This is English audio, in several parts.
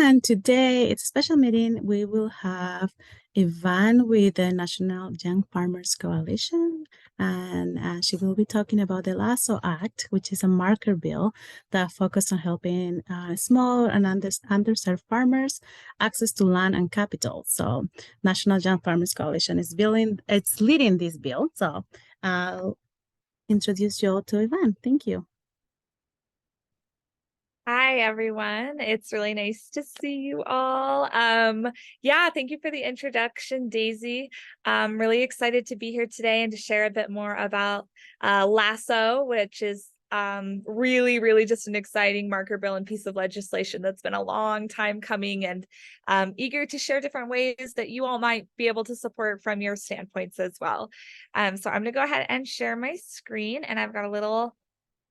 everyone. Today it's a special meeting. We will have Ivan with the National Young Farmers Coalition, and she will be talking about the LASO Act, which is a marker bill that focuses on helping small and underserved farmers access to land and capital. So, National Young Farmers Coalition is leading this bill. So, I'll introduce you all to Ivan. Thank you. Hi, everyone. It's really nice to see you all. Yeah, thank you for the introduction, Daisy. I'm really excited to be here today and to share a bit more about LASO, which is really just an exciting marker bill and piece of legislation that's been a long time coming, and eager to share different ways that you all might be able to support from your standpoints as well. So I'm going to go ahead and share my screen, and I've got a little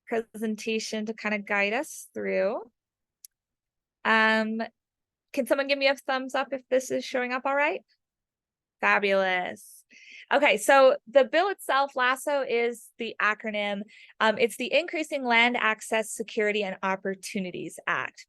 presentation to kind of guide us through. Can someone give me a thumbs up if this is showing up all right? Fabulous. Okay, so the bill itself, LASO, is the acronym. It's the Increasing Land Access, Security, and Opportunities Act.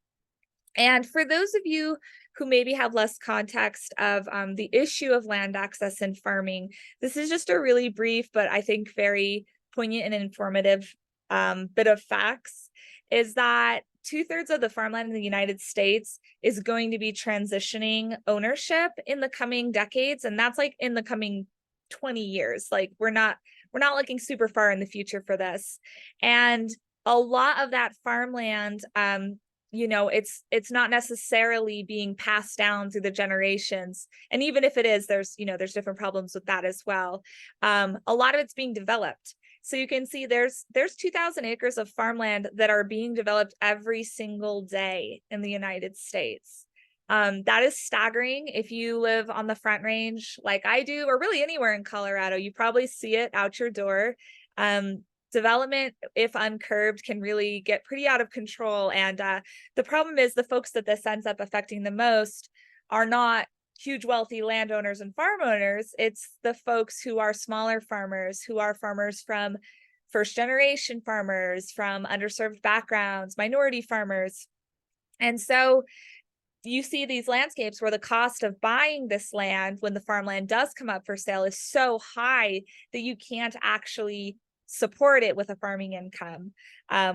And for those of you who maybe have less context of the issue of land access and farming, this is just a really brief, but I think very poignant and informative bit of facts, is that 2/3 of the farmland in the United States is going to be transitioning ownership in the coming decades, and that's like in the coming 20 years. Like we're not looking super far in the future for this. And a lot of that farmland, it's not necessarily being passed down through the generations. And even if it is, there's different problems with that as well. A lot of it's being developed. So you can see there's 2,000 acres of farmland that are being developed every single day in the United States. That is staggering. If you live on the Front Range like I do, or really anywhere in Colorado, you probably see it out your door. Development, if uncurbed, can really get pretty out of control. And the problem is the folks that this ends up affecting the most are not huge wealthy landowners and farm owners. It's the folks who are smaller farmers, who are farmers from first generation farmers, from underserved backgrounds, minority farmers. And so you see these landscapes where the cost of buying this land when the farmland does come up for sale is so high that you can't actually support it with a farming income,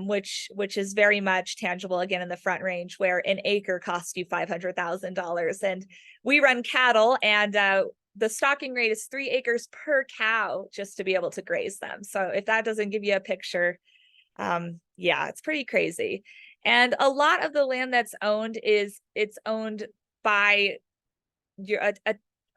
which is very much tangible again in the Front Range, where an acre costs you $500,000. And we run cattle, and the stocking rate is 3 acres per cow just to be able to graze them. So if that doesn't give you a picture, yeah, it's pretty crazy. And a lot of the land that's owned it's owned by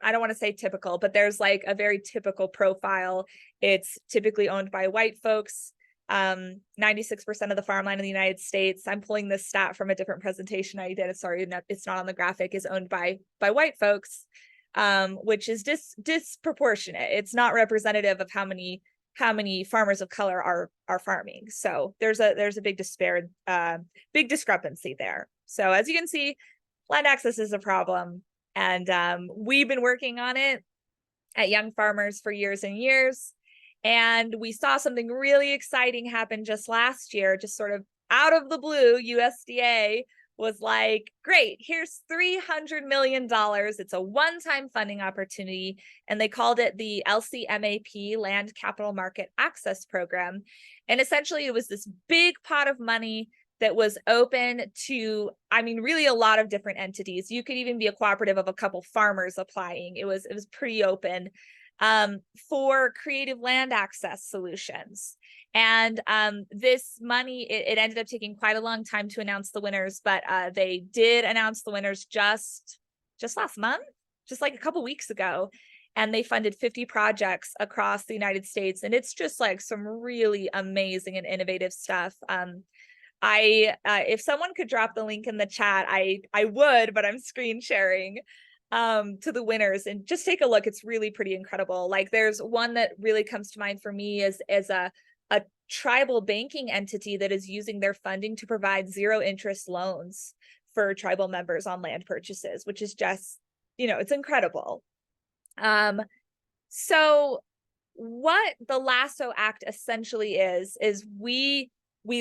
I don't want to say typical, but there's like a very typical profile. It's typically owned by white folks. 96% of the farmland in the United States, I'm pulling this stat from a different presentation I did. Sorry, it's not on the graphic, is owned by white folks, which is disproportionate. It's not representative of how many farmers of color are farming. So there's a big discrepancy there. So as you can see, land access is a problem. And we've been working on it at Young Farmers for years and years. And we saw something really exciting happen just last year, just sort of out of the blue. USDA was like, great, here's $300 million. It's a one-time funding opportunity. And they called it the LCMAP, Land Capital Market Access Program. And essentially it was this big pot of money that was open to, really a lot of different entities. You could even be a cooperative of a couple farmers applying. It was pretty open for creative land access solutions. And this money, it ended up taking quite a long time to announce the winners, but they did announce the winners just last month, just like a couple weeks ago. And they funded 50 projects across the United States. And it's just like some really amazing and innovative stuff. If someone could drop the link in the chat, I would, but I'm screen sharing to the winners, and just take a look. It's really pretty incredible. Like there's one that really comes to mind for me as a tribal banking entity that is using their funding to provide 0 interest loans for tribal members on land purchases, which is just, it's incredible. So what the LASO Act essentially is we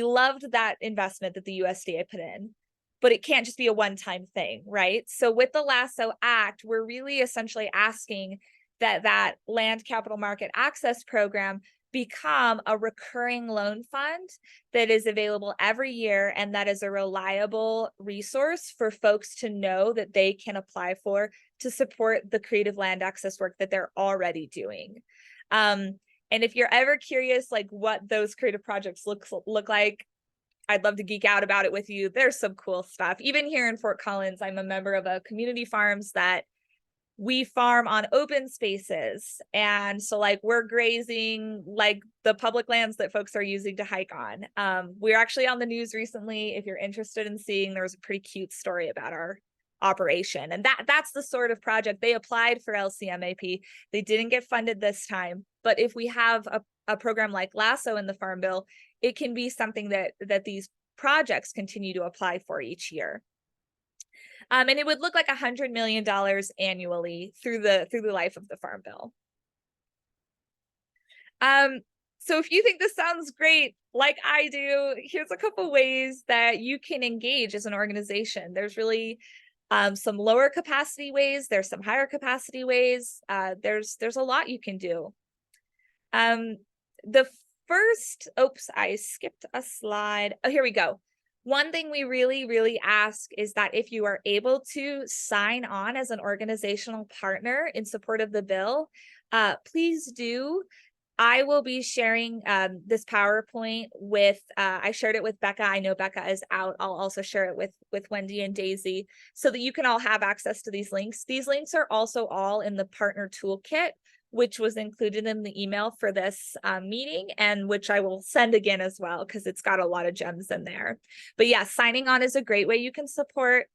loved that investment that the USDA put in. but it can't just be a one-time thing, right? So with the LASO Act, we're really essentially asking that that land capital market access program become a recurring loan fund that is available every year, and that is a reliable resource for folks to know that they can apply for to support the creative land access work that they're already doing. And if you're ever curious, like what those creative projects look like, I'd love to geek out about it with you. There's some cool stuff. Even here in Fort Collins, I'm a member of a community farms that we farm on open spaces. And so like we're grazing like the public lands that folks are using to hike on. We're actually on the news recently. If you're interested in seeing, there was a pretty cute story about our operation. And that's the sort of project they applied for LCMAP. They didn't get funded this time. But if we have a program like LASO in the Farm Bill, it can be something that these projects continue to apply for each year. And it would look like $100 million annually through the life of the Farm Bill. So if you think this sounds great, like I do, here's a couple ways that you can engage as an organization. There's really some lower capacity ways. There's some higher capacity ways. There's a lot you can do. The first, oops, I skipped a slide. Oh, here we go. One thing we really ask is that if you are able to sign on as an organizational partner in support of the bill, please do. I will be sharing this PowerPoint with, I shared it with Becca. I know Becca is out. I'll also share it with Wendy and Daisy so that you can all have access to these links. These links are also all in the partner toolkit, which was included in the email for this meeting, and which I will send again as well, because it's got a lot of gems in there. But yeah, signing on is a great way you can support.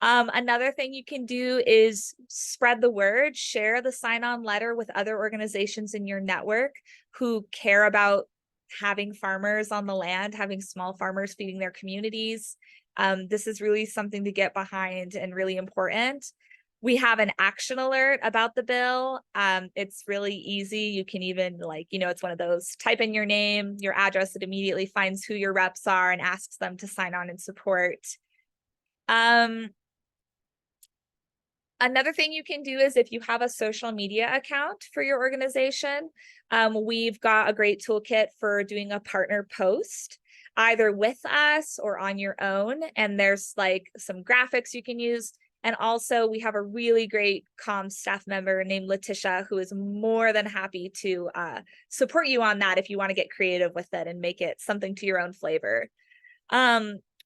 Another thing you can do is spread the word, share the sign-on letter with other organizations in your network who care about having farmers on the land, having small farmers feeding their communities. This is really something to get behind and really important. We have an action alert about the bill. It's really easy. You can even it's one of those, type in your name, your address, it immediately finds who your reps are and asks them to sign on and support. Another thing you can do is if you have a social media account for your organization, we've got a great toolkit for doing a partner post, either with us or on your own. And there's like some graphics you can use. And also we have a really great comms staff member named Letitia, who is more than happy to support you on that if you want to get creative with it and make it something to your own flavor.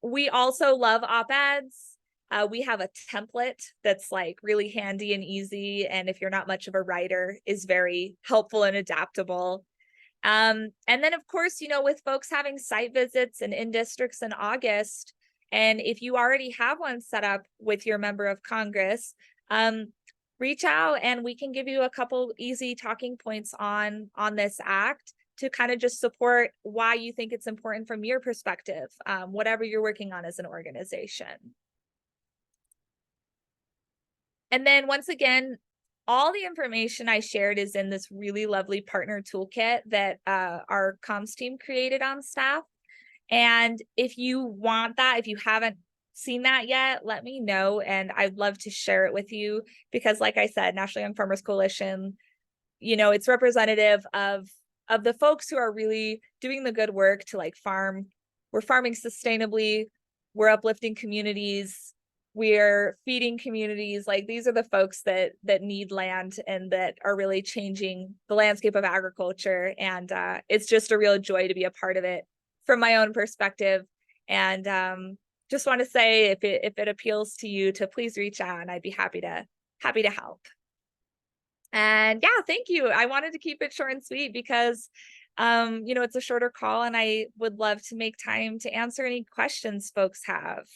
We also love op-eds. We have a template that's like really handy and easy, and if you're not much of a writer, is very helpful and adaptable. And then of course, with folks having site visits and in districts in August, and if you already have one set up with your member of Congress, reach out and we can give you a couple easy talking points on this act to kind of just support why you think it's important from your perspective, whatever you're working on as an organization. And then once again, all the information I shared is in this really lovely partner toolkit that our comms team created on staff. And if you want that, if you haven't seen that yet, let me know. And I'd love to share it with you because like I said, National Young Farmers Coalition, it's representative of the folks who are really doing the good work to farm. We're farming sustainably. We're uplifting communities. We're feeding communities. These are the folks that need land and that are really changing the landscape of agriculture. And it's just a real joy to be a part of it from my own perspective. And just want to say, if it appeals to you, to please reach out, and I'd be happy to help. And yeah, thank you. I wanted to keep it short and sweet because it's a shorter call, and I would love to make time to answer any questions folks have.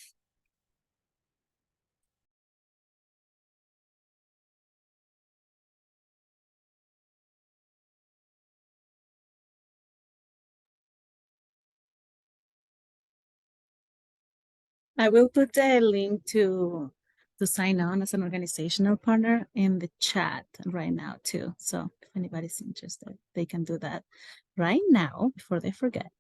I will put the link to sign on as an organizational partner in the chat right now too. So if anybody's interested, they can do that right now before they forget.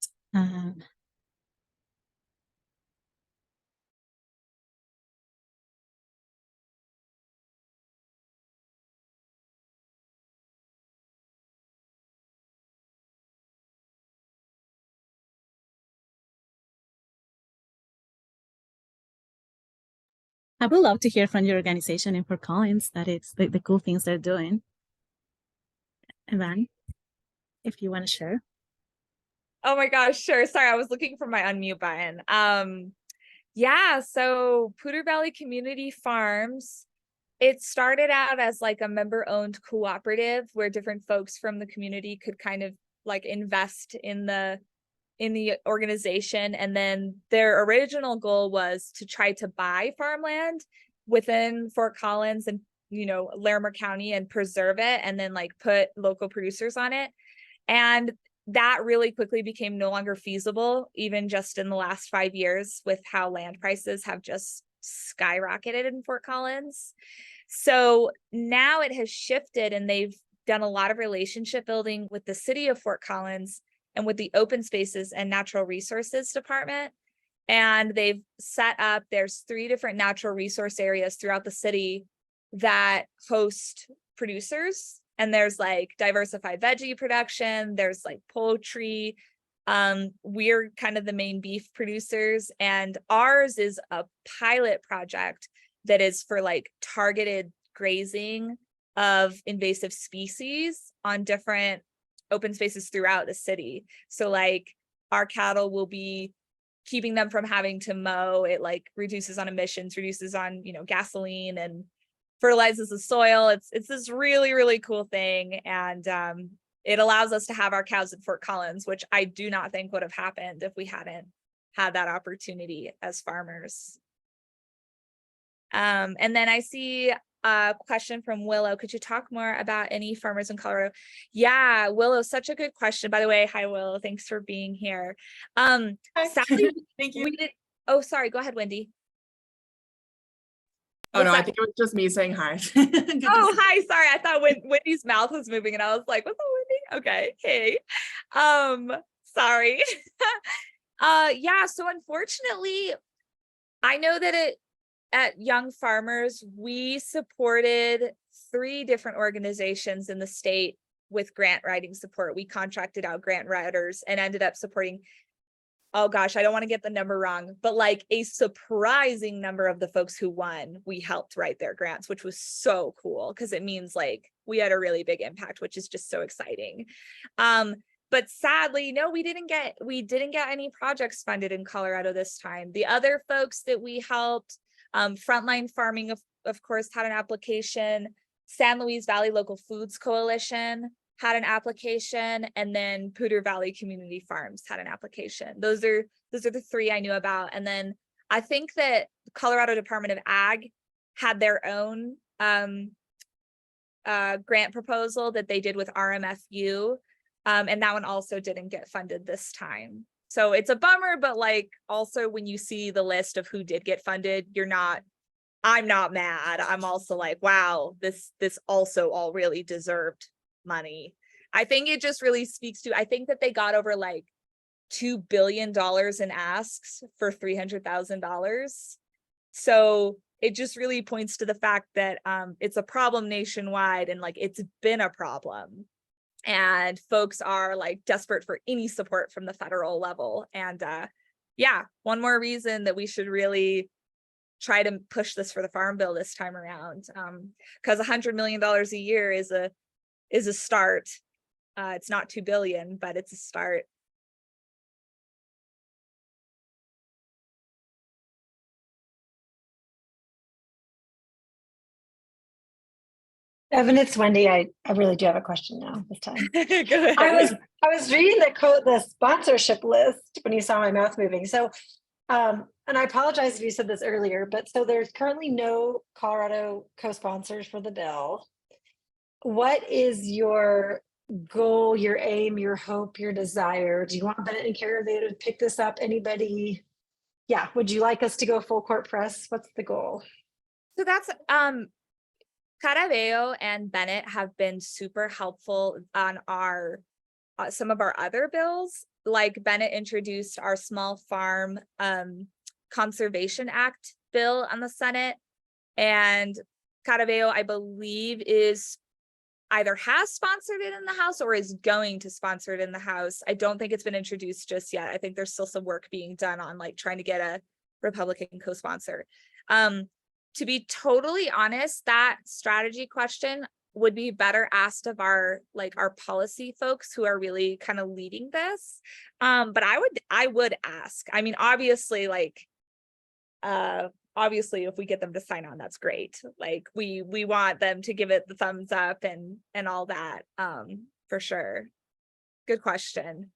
I would love to hear from your organization in Fort Collins that it's the cool things they're doing. Evan, if you want to share. Oh my gosh, sure. Sorry, I was looking for my unmute button. Yeah, so Poudre Valley Community Farms, it started out as like a member-owned cooperative where different folks from the community could kind of like invest in the organization. And then their original goal was to try to buy farmland within Fort Collins and, you know, Larimer County and preserve it and then like put local producers on it. And that really quickly became no longer feasible, even just in the last 5 years with how land prices have just skyrocketed in Fort Collins. So now it has shifted and they've done a lot of relationship building with the city of Fort Collins and with the Open Spaces and Natural Resources Department. And they've set up, there's 3 different natural resource areas throughout the city that host producers. And there's like diversified veggie production, there's like poultry. We're kind of the main beef producers, and ours is a pilot project that is for like targeted grazing of invasive species on different open spaces throughout the city. So like our cattle will be keeping them from having to mow. It like reduces on emissions, reduces on, you know, gasoline, and fertilizes the soil. It's this really, really cool thing. And it allows us to have our cows at Fort Collins, which I do not think would have happened if we hadn't had that opportunity as farmers. And then I see a question from Willow. Could you talk more about any farmers in Colorado? Yeah, Willow, such a good question. By the way, hi Willow, thanks for being here. Sadly, Thank you. we did. Oh, sorry. Go ahead, Wendy. Oh no, I think it was just me saying hi. Oh, hi. Sorry. I thought Wendy's mouth was moving and I was like, what's up, Wendy? Okay. Hey. Sorry. Yeah, so unfortunately, I know that at Young Farmers, we supported 3 different organizations in the state with grant writing support. We contracted out grant writers and ended up supporting, oh gosh, I don't want to get the number wrong, but like a surprising number of the folks who won, we helped write their grants, which was so cool because it means like we had a really big impact, which is just so exciting. But sadly, no, we didn't get any projects funded in Colorado this time. The other folks that we helped, Frontline Farming, of course, had an application. San Luis Valley Local Foods Coalition had an application, and then Poudre Valley Community Farms had an application. Those are the 3 I knew about. And then I think that Colorado Department of Ag had their own grant proposal that they did with RMFU, and that one also didn't get funded this time. So it's a bummer, but like also when you see the list of who did get funded, I'm not mad. I'm also like, wow, this also all really deserved money. I think it just really speaks to, I think that they got over like $2 billion in asks for $300,000. So it just really points to the fact that it's a problem nationwide, and like it's been a problem. And folks are like desperate for any support from the federal level. And yeah, one more reason that we should really try to push this for the farm bill this time around, because $100 million a year is a start. It's not 2 billion, but it's a start. Evan, it's Wendy. I really do have a question now this time. Good. I was reading the sponsorship list when you saw my mouth moving. So, and I apologize if you said this earlier, but so there's currently no Colorado co-sponsors for the bill. What is your goal, your aim, your hope, your desire? Do you want Bennett and Caraveo to pick this up? Anybody? Yeah. Would you like us to go full court press? What's the goal? So that's Caraveo and Bennett have been super helpful on our some of our other bills. Like Bennett introduced our Small Farm Conservation Act bill on the Senate, and Caraveo, I believe, is either has sponsored it in the House or is going to sponsor it in the House. I don't think it's been introduced just yet. I think there's still some work being done on like trying to get a Republican co-sponsor. to be totally honest, that strategy question would be better asked of our policy folks who are really kind of leading this. But I would ask. I mean, obviously, obviously if we get them to sign on, that's great. Like we want them to give it the thumbs up and all that, for sure. Good question.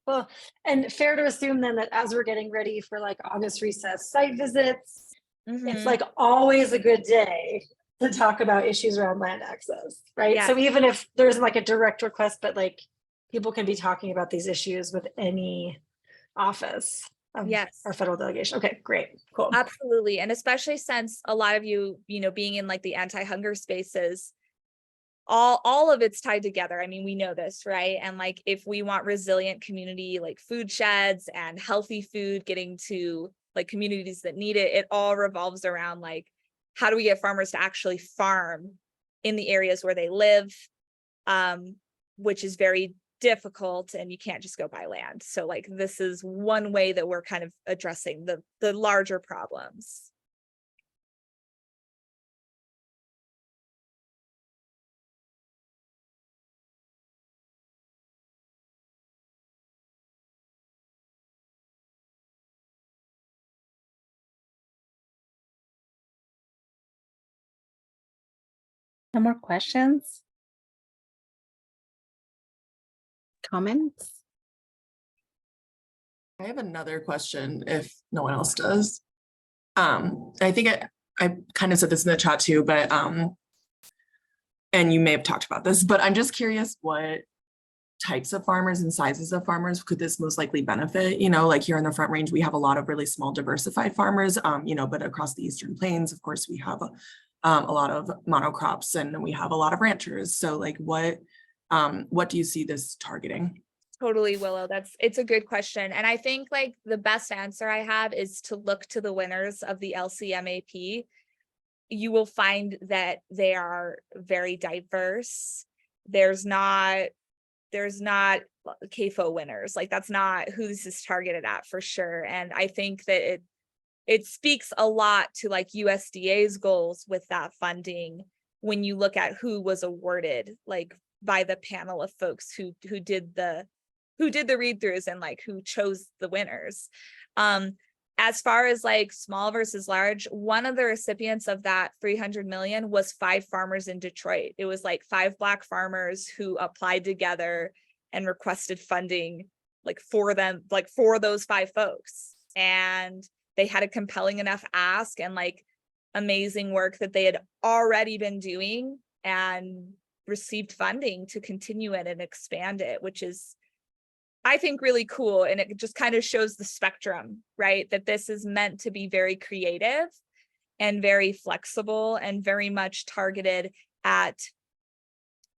Well, and fair to assume then that as we're getting ready for like August recess site visits, it's like always a good day to talk about issues around land access, right? Yeah. So even if there's like a direct request, but like people can be talking about these issues with any office of Yes. our federal delegation. Okay, great, cool. Absolutely. And especially since a lot of you know, being in like the anti-hunger spaces, all of it's tied together. I mean, we know this, right? And like, if we want resilient community, like food sheds and healthy food getting to like communities that need it, it all revolves around like, how do we get farmers to actually farm in the areas where they live, which is very difficult, and you can't just go buy land. So like, this is one way that we're kind of addressing the larger problems. No more questions? Comments? I have another question if no one else does. I think I kind of said this in the chat too, but and you may have talked about this, but I'm just curious what types of farmers and sizes of farmers could this most likely benefit? You know, like here in the Front Range, we have a lot of really small diversified farmers, you know, but across the Eastern Plains, of course, we have a lot of monocrops and we have a lot of ranchers. So like what do you see this targeting? Totally, Willow. It's a good question. And I think like the best answer I have is to look to the winners of the LCMAP. You will find that they are very diverse. There's not CAFO winners. Like that's not who this is targeted at for sure. And I think that it speaks a lot to like USDA's goals with that funding when you look at who was awarded like by the panel of folks who did the read-throughs and like who chose the winners. As far as like small versus large, one of the recipients of that 300 million was 5 farmers in Detroit. It was like 5 Black farmers who applied together and requested funding like for them, like for those 5 folks. And they had a compelling enough ask and like amazing work that they had already been doing and received funding to continue it and expand it, which is, I think, really cool. And it just kind of shows the spectrum, right? That this is meant to be very creative and very flexible and very much targeted at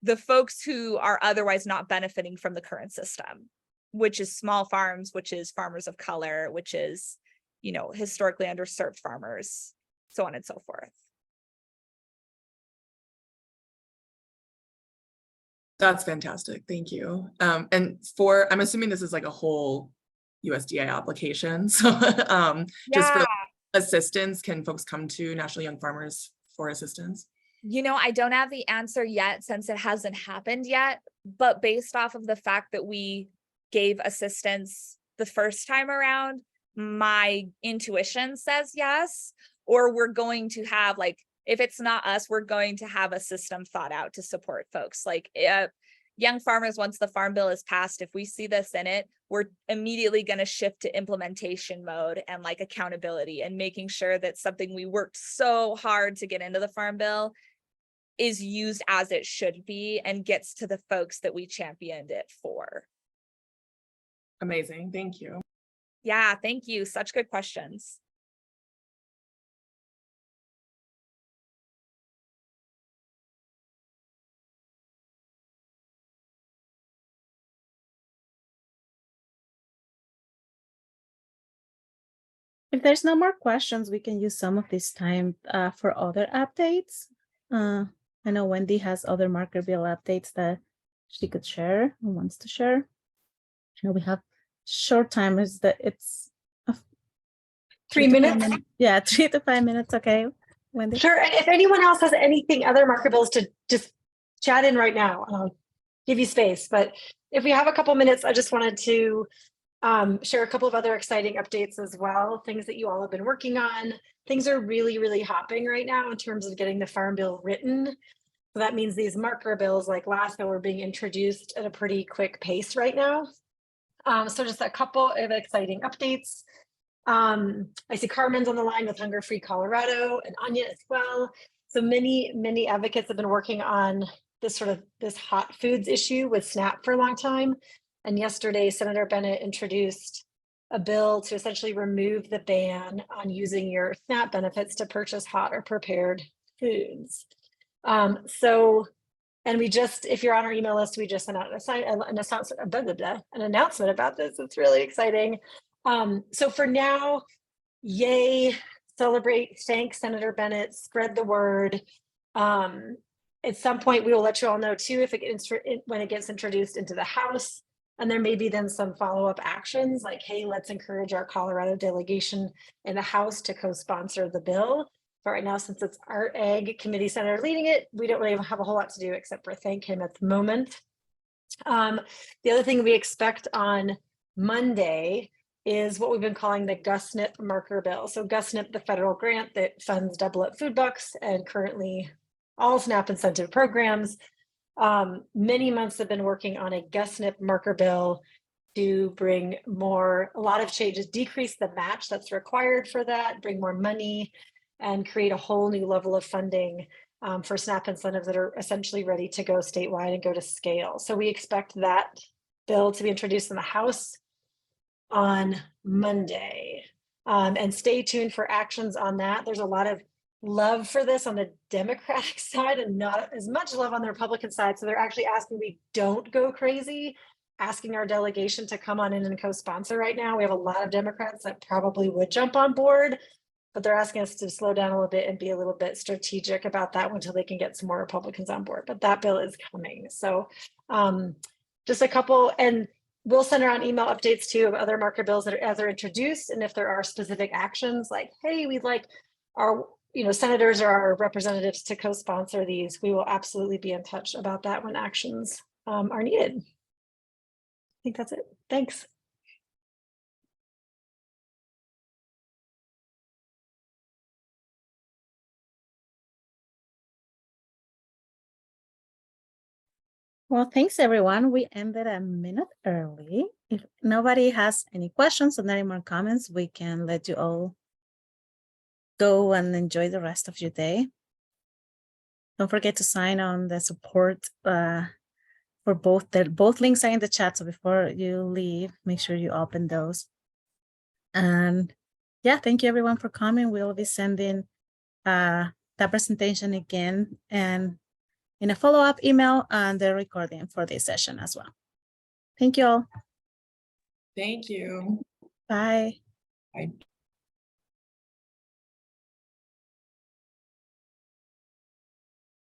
the folks who are otherwise not benefiting from the current system, which is small farms, which is farmers of color, which is, you know, historically underserved farmers, so on and so forth. That's fantastic. Thank you. And I'm assuming this is like a whole USDA application. So just for assistance, can folks come to National Young Farmers for assistance? You know, I don't have the answer yet since it hasn't happened yet, but based off of the fact that we gave assistance the first time around, my intuition says yes, or we're going to have like, if it's not us, we're going to have a system thought out to support folks. Like young farmers, once the Farm Bill is passed, if we see this in it, we're immediately going to shift to implementation mode and like accountability and making sure that something we worked so hard to get into the Farm Bill is used as it should be and gets to the folks that we championed it for. Amazing. Thank you. Yeah, thank you. Such good questions. If there's no more questions, we can use some of this time for other updates. I know Wendy has other marker bill updates that she could share or wants to share. I know we have short time. Is that it's 3 minutes? Yeah, 3 to 5 minutes. Okay. Wendy? Sure. And if anyone else has anything, other marker bills, to just chat in right now, and I'll give you space. But if we have a couple minutes, I just wanted to share a couple of other exciting updates as well, things that you all have been working on. Things are really, really hopping right now in terms of getting the Farm Bill written. So that means these marker bills like LASO are being introduced at a pretty quick pace right now. So just a couple of exciting updates. I see Carmen's on the line with Hunger Free Colorado, and Anya as well. So many advocates have been working on this hot foods issue with SNAP for a long time. And yesterday, Senator Bennett introduced a bill to essentially remove the ban on using your SNAP benefits to purchase hot or prepared foods. And we just, if you're on our email list, we just sent out an announcement about this. It's really exciting. So for now, yay, celebrate, thank Senator Bennett, spread the word. At some point, we will let you all know too when it gets introduced into the House. And there may be then some follow-up actions like, hey, let's encourage our Colorado delegation in the House to co-sponsor the bill. But right now, since it's Art Ag Committee Senator leading it, we don't really have a whole lot to do except for thank him at the moment. The other thing we expect on Monday is what we've been calling the GusNIP marker bill. So GusNIP, the federal grant that funds Double Up Food Bucks and currently all SNAP incentive programs. Many months have been working on a GusNIP marker bill to bring a lot of changes, decrease the match that's required for that, bring more money, and create a whole new level of funding for SNAP incentives that are essentially ready to go statewide and go to scale. So we expect that bill to be introduced in the House on Monday. And stay tuned for actions on that. There's a lot of love for this on the Democratic side and not as much love on the Republican side. So they're actually asking we don't go crazy, asking our delegation to come on in and co-sponsor right now. We have a lot of Democrats that probably would jump on board, but they're asking us to slow down a little bit and be a little bit strategic about that until they can get some more Republicans on board. But that bill is coming. So just a couple, and we'll send around email updates too of other marker bills that are as they're introduced. And if there are specific actions like, hey, we'd like our senators or our representatives to co-sponsor these, we will absolutely be in touch about that when actions are needed. I think that's it. Thanks. Well, thanks everyone. We ended a minute early. If nobody has any questions or any more comments, we can let you all go and enjoy the rest of your day. Don't forget to sign on the support for both links are in the chat. So before you leave, make sure you open those. And yeah, thank you everyone for coming. We'll be sending that presentation again and in a follow-up email and the recording for this session as well. Thank you all. Thank you. Bye. Bye.